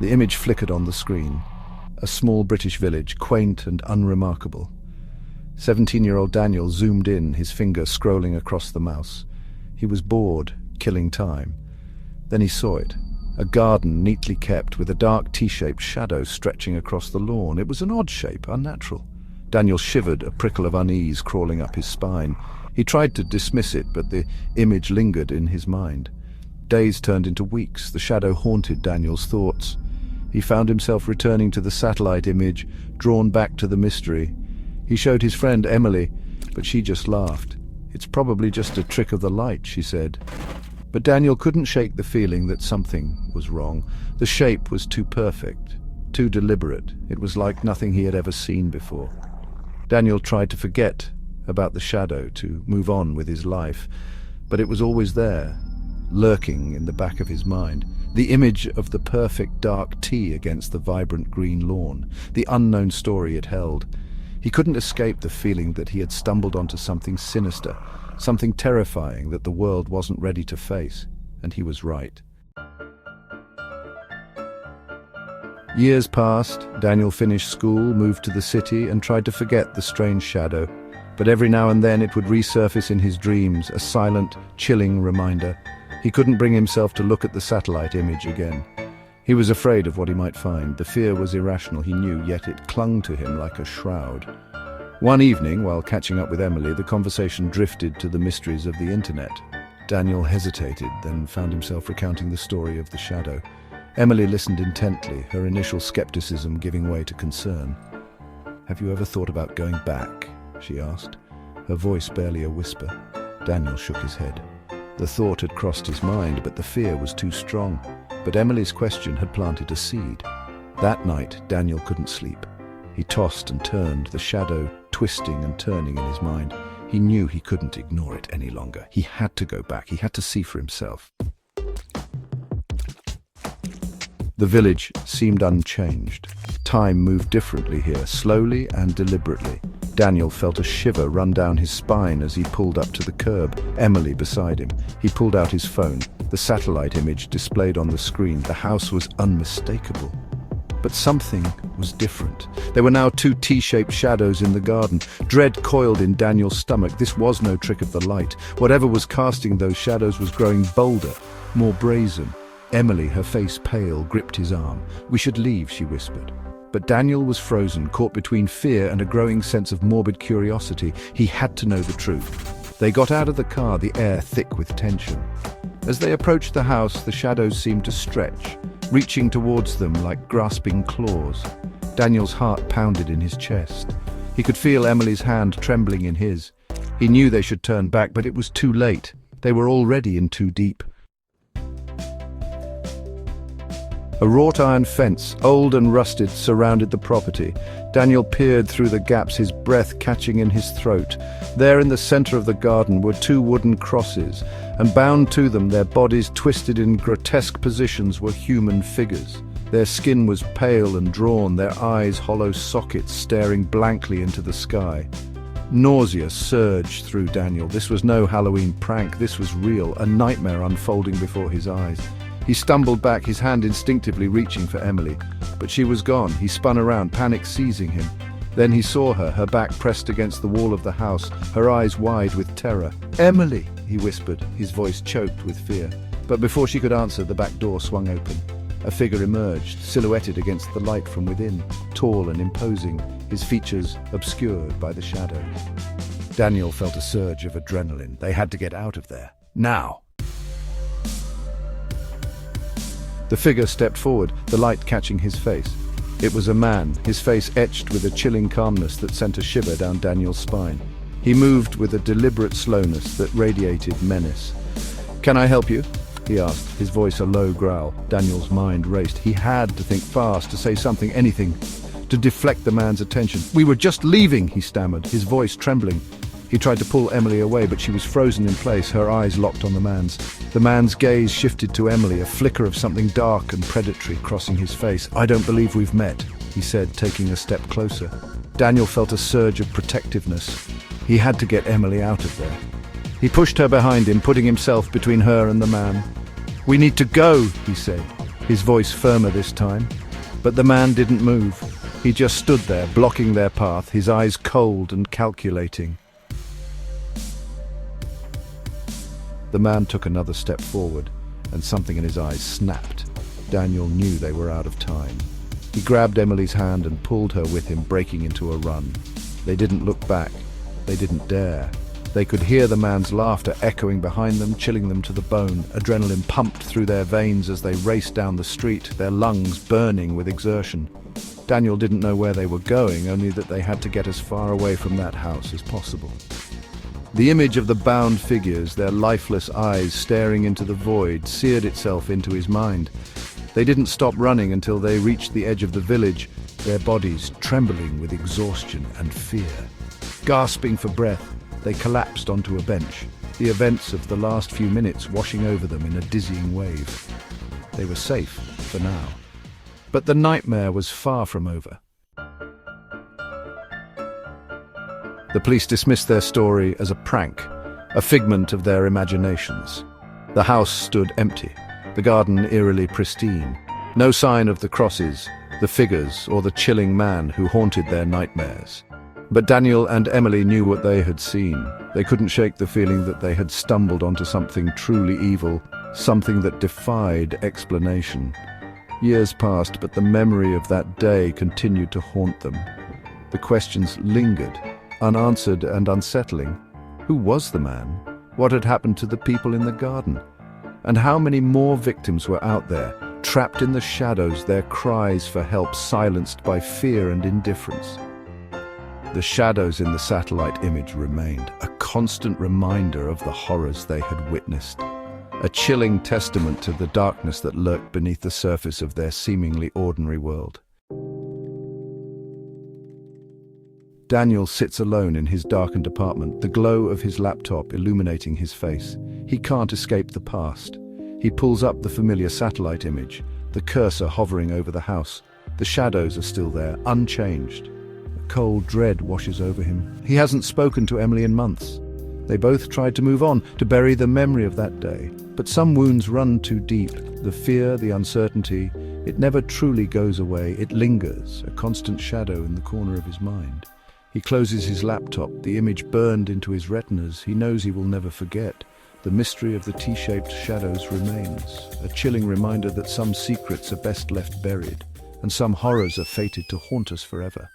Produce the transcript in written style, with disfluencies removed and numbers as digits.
The image flickered on the screen. A small British village, quaint and unremarkable. 17-year-old Daniel zoomed in, his finger scrolling across the mouse. He was bored, killing time. Then he saw it. A garden neatly kept, with a dark T-shaped shadow stretching across the lawn. It was an odd shape, unnatural. Daniel shivered, a prickle of unease crawling up his spine. He tried to dismiss it, but the image lingered in his mind. Days turned into weeks. The shadow haunted Daniel's thoughts. He found himself returning to the satellite image, drawn back to the mystery. He showed his friend Emily, but she just laughed. "It's probably just a trick of the light," she said. But Daniel couldn't shake the feeling that something was wrong. The shape was too perfect, too deliberate. It was like nothing he had ever seen before. Daniel tried to forget about the shadow, to move on with his life, but it was always there, lurking in the back of his mind. The image of the perfect dark T against the vibrant green lawn, the unknown story it held. He couldn't escape the feeling that he had stumbled onto something sinister, something terrifying that the world wasn't ready to face, and he was right. Years passed. Daniel finished school, moved to the city, and tried to forget the strange shadow. But every now and then it would resurface in his dreams, a silent, chilling reminder. He couldn't bring himself to look at the satellite image again. He was afraid of what he might find. The fear was irrational, he knew, yet it clung to him like a shroud. One evening, while catching up with Emily, the conversation drifted to the mysteries of the internet. Daniel hesitated, then found himself recounting the story of the shadow. Emily listened intently, her initial skepticism giving way to concern. "Have you ever thought about going back?" she asked, her voice barely a whisper. Daniel shook his head. The thought had crossed his mind, but the fear was too strong. But Emily's question had planted a seed. That night, Daniel couldn't sleep. He tossed and turned, the shadow twisting and turning in his mind. He knew he couldn't ignore it any longer. He had to go back. He had to see for himself. The village seemed unchanged. Time moved differently here, slowly and deliberately. Daniel felt a shiver run down his spine as he pulled up to the curb, Emily beside him. He pulled out his phone. The satellite image displayed on the screen. The house was unmistakable. But something was different. There were now two T-shaped shadows in the garden. Dread coiled in Daniel's stomach. This was no trick of the light. Whatever was casting those shadows was growing bolder, more brazen. Emily, her face pale, gripped his arm. "We should leave," she whispered. But Daniel was frozen, caught between fear and a growing sense of morbid curiosity. He had to know the truth. They got out of the car, the air thick with tension. As they approached the house, the shadows seemed to stretch, reaching towards them like grasping claws. Daniel's heart pounded in his chest. He could feel Emily's hand trembling in his. He knew they should turn back, but it was too late. They were already in too deep. A wrought iron fence, old and rusted, surrounded the property. Daniel peered through the gaps, his breath catching in his throat. There in the center of the garden were two wooden crosses, and bound to them, their bodies twisted in grotesque positions, were human figures. Their skin was pale and drawn, their eyes hollow sockets staring blankly into the sky. Nausea surged through Daniel. This was no Halloween prank, this was real, a nightmare unfolding before his eyes. He stumbled back, his hand instinctively reaching for Emily. But she was gone. He spun around, panic seizing him. Then he saw her, her back pressed against the wall of the house, her eyes wide with terror. "Emily!" he whispered, his voice choked with fear. But before she could answer, the back door swung open. A figure emerged, silhouetted against the light from within, tall and imposing, his features obscured by the shadows. Daniel felt a surge of adrenaline. They had to get out of there. Now! The figure stepped forward, the light catching his face. It was a man, his face etched with a chilling calmness that sent a shiver down Daniel's spine. He moved with a deliberate slowness that radiated menace. "Can I help you?" he asked, his voice a low growl. Daniel's mind raced. He had to think fast, to say something, anything, to deflect the man's attention. "We were just leaving," he stammered, his voice trembling. He tried to pull Emily away, but she was frozen in place, her eyes locked on the man's. The man's gaze shifted to Emily, a flicker of something dark and predatory crossing his face. "I don't believe we've met," he said, taking a step closer. Daniel felt a surge of protectiveness. He had to get Emily out of there. He pushed her behind him, putting himself between her and the man. "We need to go," he said. his voice firmer this time. But the man didn't move. He just stood there, blocking their path, his eyes cold and calculating. The man took another step forward, and something in his eyes snapped. Daniel knew they were out of time. He grabbed Emily's hand and pulled her with him, breaking into a run. They didn't look back. They didn't dare. They could hear the man's laughter echoing behind them, chilling them to the bone. Adrenaline pumped through their veins as they raced down the street, their lungs burning with exertion. Daniel didn't know where they were going, only that they had to get as far away from that house as possible. The image of the bound figures, their lifeless eyes staring into the void, seared itself into his mind. They didn't stop running until they reached the edge of the village, their bodies trembling with exhaustion and fear. Gasping for breath, they collapsed onto a bench, the events of the last few minutes washing over them in a dizzying wave. They were safe for now. But the nightmare was far from over. The police dismissed their story as a prank, a figment of their imaginations. The house stood empty, the garden eerily pristine. No sign of the crosses, the figures, or the chilling man who haunted their nightmares. But Daniel and Emily knew what they had seen. They couldn't shake the feeling that they had stumbled onto something truly evil, something that defied explanation. Years passed, but the memory of that day continued to haunt them. The questions lingered, unanswered and unsettling. Who was the man? What had happened to the people in the garden? And how many more victims were out there, trapped in the shadows, their cries for help silenced by fear and indifference? The shadows in the satellite image remained, a constant reminder of the horrors they had witnessed, a chilling testament to the darkness that lurked beneath the surface of their seemingly ordinary world. Daniel sits alone in his darkened apartment, the glow of his laptop illuminating his face. He can't escape the past. He pulls up the familiar satellite image, the cursor hovering over the house. The shadows are still there, unchanged. A cold dread washes over him. He hasn't spoken to Emily in months. They both tried to move on, to bury the memory of that day. But some wounds run too deep. The fear, the uncertainty, it never truly goes away. It lingers, a constant shadow in the corner of his mind. He closes his laptop, the image burned into his retinas. He knows he will never forget. The mystery of the T-shaped shadows remains, a chilling reminder that some secrets are best left buried, and some horrors are fated to haunt us forever.